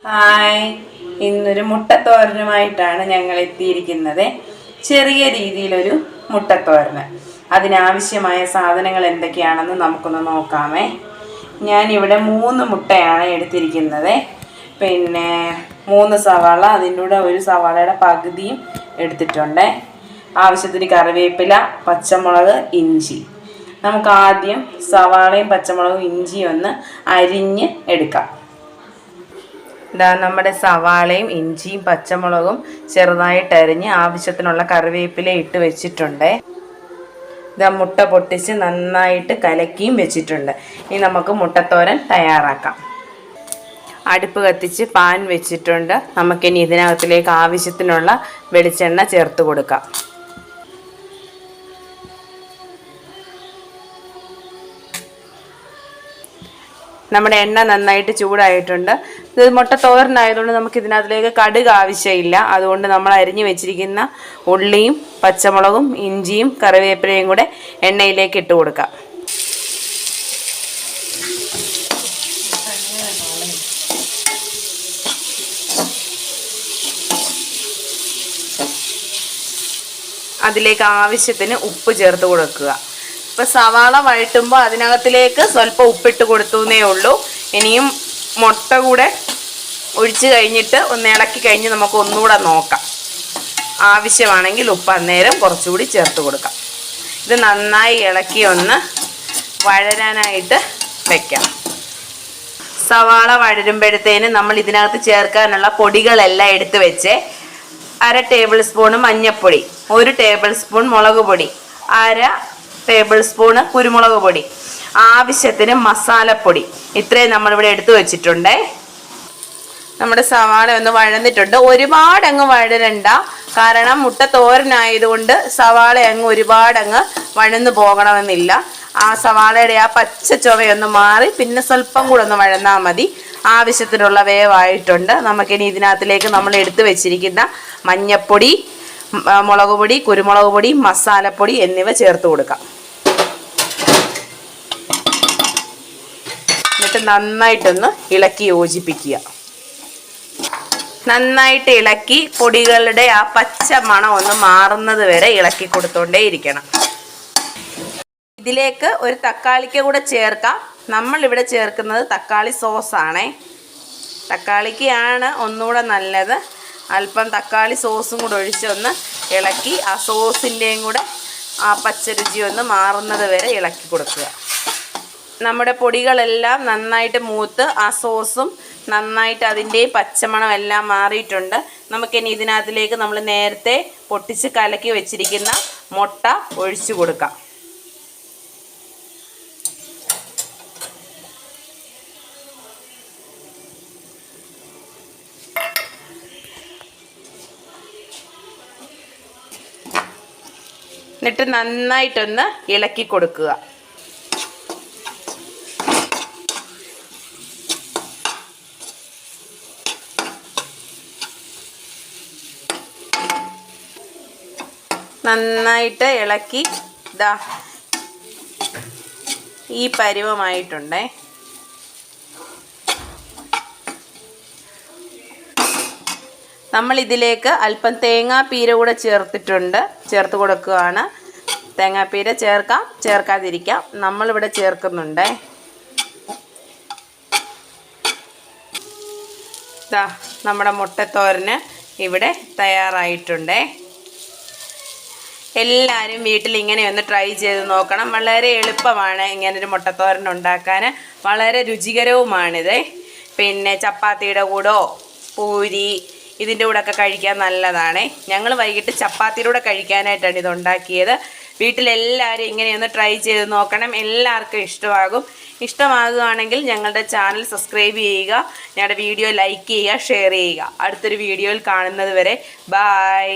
Hi, ഇന്നൊരു മുട്ടത്തോരനുമായിട്ടാണ് ഞങ്ങൾ എത്തിയിരിക്കുന്നത്. ചെറിയ രീതിയിലൊരു മുട്ടത്തോരന്. അതിനാവശ്യമായ സാധനങ്ങൾ എന്തൊക്കെയാണെന്ന് നമുക്കൊന്ന് നോക്കാമേ. ഞാനിവിടെ 3 മുട്ടയാണ് എടുത്തിരിക്കുന്നത്. പിന്നെ 3 സവാള, അതിൻ്റെ കൂടെ ഒരു സവാളയുടെ പകുതിയും എടുത്തിട്ടുണ്ട്. ആവശ്യത്തിന് കറിവേപ്പില, പച്ചമുളക്, ഇഞ്ചി. നമുക്ക് ആദ്യം സവാളയും പച്ചമുളകും ഇഞ്ചിയും ഒന്ന് അരിഞ്ഞ് എടുക്കാം. നമ്മുടെ സവാളയും ഇഞ്ചിയും പച്ചമുളകും ചെറുതായിട്ട് അരിഞ്ഞ് ആവശ്യത്തിനുള്ള കറിവേപ്പില ഇട്ട് വെച്ചിട്ടുണ്ട്. മുട്ട പൊട്ടിച്ച് നന്നായിട്ട് കലക്കിയും വെച്ചിട്ടുണ്ട്. ഇനി നമുക്ക് മുട്ടത്തോരൻ തയ്യാറാക്കാം. അടുപ്പ് കത്തിച്ച് പാൻ വെച്ചിട്ടുണ്ട്. നമുക്കിനി ഇതിനകത്തിലേക്ക് ആവശ്യത്തിനുള്ള വെളിച്ചെണ്ണ ചേർത്ത് കൊടുക്കാം. നമ്മുടെ എണ്ണ നന്നായിട്ട് ചൂടായിട്ടുണ്ട്. ഇത് മുട്ടത്തോരനായതുകൊണ്ട് നമുക്ക് ഇതിനകത്തിലേക്ക് കടുക് ആവശ്യമില്ല. അതുകൊണ്ട് നമ്മൾ അരിഞ്ഞു വെച്ചിരിക്കുന്ന ഉള്ളിയും പച്ചമുളകും ഇഞ്ചിയും കറിവേപ്പിലയും കൂടെ എണ്ണയിലേക്ക് ഇട്ട് കൊടുക്കാം. അതിലേക്ക് ആവശ്യത്തിന് ഉപ്പ് ചേർത്ത് കൊടുക്കുക. ഇപ്പോൾ സവാള വഴറ്റുമ്പോൾ അതിനകത്തിലേക്ക് സ്വല്പം ഉപ്പിട്ട് കൊടുത്തേ ഉള്ളൂ. ഇനിയും മുട്ട കൂടെ ഒഴിച്ച് കഴിഞ്ഞിട്ട് ഒന്ന് ഇളക്കി കഴിഞ്ഞ് നമുക്ക് ഒന്നുകൂടെ നോക്കാം. ആവശ്യമാണെങ്കിൽ ഉപ്പ് അന്നേരം കുറച്ചുകൂടി ചേർത്ത് കൊടുക്കാം. ഇത് നന്നായി ഇളക്കി ഒന്ന് വഴരാനായിട്ട് വെക്കാം. സവാള വഴരുമ്പോഴത്തേന് നമ്മൾ ഇതിനകത്ത് ചേർക്കാനുള്ള പൊടികളെല്ലാം എടുത്ത് വെച്ച് 1/2 ടേബിൾ സ്പൂൺ മഞ്ഞൾപ്പൊടി, 1 ടേബിൾ സ്പൂൺ മുളക് പൊടി, 1/2 ടേബിൾ സ്പൂണ് കുരുമുളക് പൊടി, ആവശ്യത്തിന് മസാലപ്പൊടി. ഇത്രയും നമ്മളിവിടെ എടുത്തു വെച്ചിട്ടുണ്ട്. നമ്മുടെ സവാള ഒന്ന് വഴന്നിട്ടുണ്ട്. ഒരുപാട് അങ്ങ് വഴരണ്ട, കാരണം മുട്ട തോരനായതുകൊണ്ട് സവാള അങ്ങ് ഒരുപാട് അങ്ങ് വഴന്നു പോകണമെന്നില്ല. ആ സവാളയുടെ ആ പച്ച ചുവയൊന്ന് മാറി പിന്നെ സ്വല്പം കൂടെ ഒന്ന് വഴന്നാൽ മതി. ആവശ്യത്തിനുള്ള വേവായിട്ടുണ്ട്. നമുക്കിനി ഇതിനകത്തിലേക്ക് നമ്മൾ എടുത്തു വെച്ചിരിക്കുന്ന മഞ്ഞൾപ്പൊടി, മുളക് പൊടി, കുരുമുളക് പൊടി, മസാലപ്പൊടി എന്നിവ ചേർത്ത് കൊടുക്കാം. എന്നിട്ട് നന്നായിട്ടൊന്ന് ഇളക്കി യോജിപ്പിക്കുക. നന്നായിട്ട് ഇളക്കി പൊടികളുടെ ആ പച്ച മണം ഒന്ന് മാറുന്നത് വരെ ഇളക്കി കൊടുത്തോണ്ടേ ഇരിക്കണം. ഇതിലേക്ക് ഒരു തക്കാളിക്ക് കൂടെ ചേർക്കാം. നമ്മളിവിടെ ചേർക്കുന്നത് തക്കാളി സോസാണേ. തക്കാളിക്കാണ് ഒന്നുകൂടെ നല്ലത്. അല്പം തക്കാളി സോസും കൂടെ ഒഴിച്ചൊന്ന് ഇളക്കി ആ സോസിൻ്റെയും കൂടെ ആ പച്ചരുചി ഒന്ന് മാറുന്നത് വരെ ഇളക്കി കൊടുക്കുക. നമ്മുടെ പൊടികളെല്ലാം നന്നായിട്ട് മൂത്ത് ആ സോസും നന്നായിട്ട് അതിൻ്റെയും പച്ചമണം എല്ലാം മാറിയിട്ടുണ്ട്. നമുക്കിനി ഇതിനകത്തിലേക്ക് നമ്മൾ നേരത്തെ പൊട്ടിച്ച് കലക്കി വെച്ചിരിക്കുന്ന മുട്ട ഒഴിച്ചു കൊടുക്കാം. എന്നിട്ട് നന്നായിട്ടൊന്ന് ഇളക്കി കൊടുക്കുക. നന്നായിട്ട് ഇളക്കി ഈ പരുവമായിട്ടുണ്ടേ. നമ്മൾ ഇതിലേക്ക് അല്പം തേങ്ങാപ്പീര കൂടെ ചേർത്ത് കൊടുക്കുകയാണ്. തേങ്ങാപ്പീര ചേർക്കാം, ചേർക്കാതിരിക്കാം. നമ്മളിവിടെ ചേർക്കുന്നുണ്ട്. നമ്മുടെ മുട്ടത്തോരന് ഇവിടെ തയ്യാറായിട്ടുണ്ട്. എല്ലാവരും വീട്ടിൽ ഇങ്ങനെ ഒന്ന് ട്രൈ ചെയ്ത് നോക്കണം. വളരെ എളുപ്പമാണ് ഇങ്ങനൊരു മുട്ടത്തോരൻ ഉണ്ടാക്കാൻ. വളരെ രുചികരവുമാണിത്. പിന്നെ ചപ്പാത്തിയുടെ കൂടോ പൂരി ഇതിൻ്റെ കൂടെയൊക്കെ കഴിക്കാൻ നല്ലതാണ്. ഞങ്ങൾ വൈകിട്ട് ചപ്പാത്തിയുടെ കൂടെ കഴിക്കാനായിട്ടാണ് ഇത് ഉണ്ടാക്കിയത്. വീട്ടിലെല്ലാവരും ഇങ്ങനെയൊന്ന് ട്രൈ ചെയ്ത് നോക്കണം. എല്ലാവർക്കും ഇഷ്ടമാകും. ഇഷ്ടമാകുകയാണെങ്കിൽ ഞങ്ങളുടെ ചാനൽ സബ്സ്ക്രൈബ് ചെയ്യുക, ഞങ്ങളുടെ വീഡിയോ ലൈക്ക് ചെയ്യുക, ഷെയർ ചെയ്യുക. അടുത്തൊരു വീഡിയോയിൽ കാണുന്നത് വരെ ബായ്.